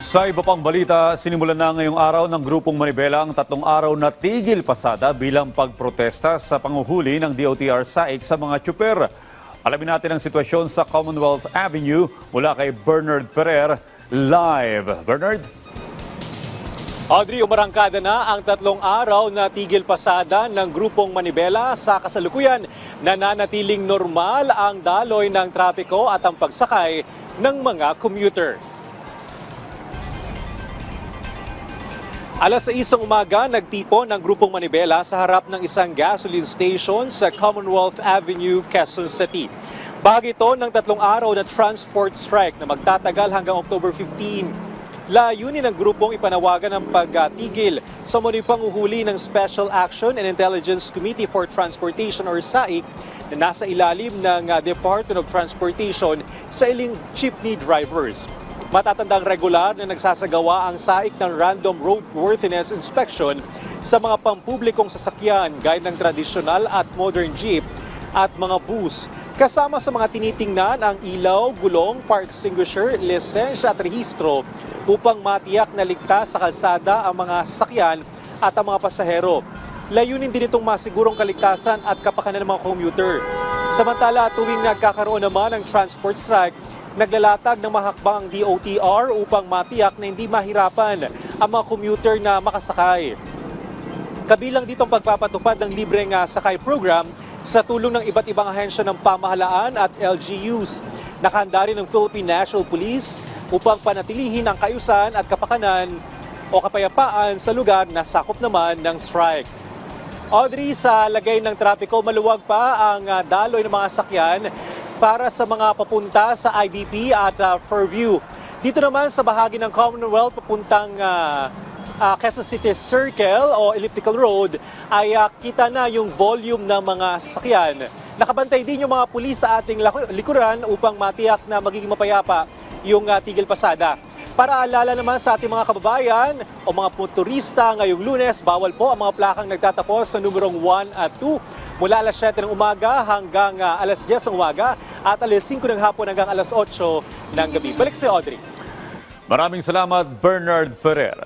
Sa iba pang balita, sinimulan na ngayong araw ng Grupong Manibela ang 3 araw na tigil pasada bilang pagprotesta sa panguhuli ng DOTR SAIC sa mga tsuper. Alamin natin ang sitwasyon sa Commonwealth Avenue mula kay Bernard Ferrer live. Bernard? Audrey, umarangkada na ang 3 araw na tigil pasada ng Grupong Manibela. Sa kasalukuyan, nananatiling normal ang daloy ng trapiko at ang pagsakay ng mga commuter. Alas 6 ng umaga, nagtipon ng Grupong Manibela sa harap ng isang gasoline station sa Commonwealth Avenue, Quezon City. Bahagi ito ng 3 araw na transport strike na magtatagal hanggang October 15. Layunin ng grupong ipanawagan ng pagtigil sa muling panguhuli ng Special Action and Intelligence Committee for Transportation or SAIC na nasa ilalim ng Department of Transportation sa iling jeepney drivers. Matatandang regular na nagsasagawa ang SAIC ng random roadworthiness inspection sa mga pampublikong sasakyan gaya ng tradisyonal at modern jeep at mga bus. Kasama sa mga tinitingnan ang ilaw, gulong, fire extinguisher, lisensya at rehistro upang matiyak na ligtas sa kalsada ang mga sasakyan at ang mga pasahero. Layunin din itong masigurong kaligtasan at kapakanan ng mga commuter. Samantala, tuwing nagkakaroon naman ng transport strike, naglalatag ng mahakbang ang DOTR upang matiyak na hindi mahirapan ang mga commuter na makasakay. Kabilang dito ang pagpapatupad ng libreng sakay program sa tulong ng iba't ibang ahensya ng pamahalaan at LGUs. Nakahanda rin ng Philippine National Police upang panatilihin ang kaayusan at kapakanan o kapayapaan sa lugar na sakop naman ng strike. Audrey, sa lagay ng trapiko, maluwag pa ang daloy ng mga sakyan para sa mga papunta sa IBP at Fairview. Dito naman sa bahagi ng Commonwealth papuntang Quezon City Circle o Elliptical Road ay kita na yung volume ng mga sasakyan. Nakabantay din yung mga pulis sa ating likuran upang matiyak na magiging mapayapa yung tigil pasada. Para alala naman sa ating mga kababayan o mga motorista ngayong Lunes, bawal po ang mga plakang nagtatapos sa numerong 1 at 2 mula alas 7 ng umaga hanggang alas 10 ng umaga at alas 5 ng hapon hanggang alas 8 ng gabi. Balik si Audrey. Maraming salamat, Bernard Ferrer.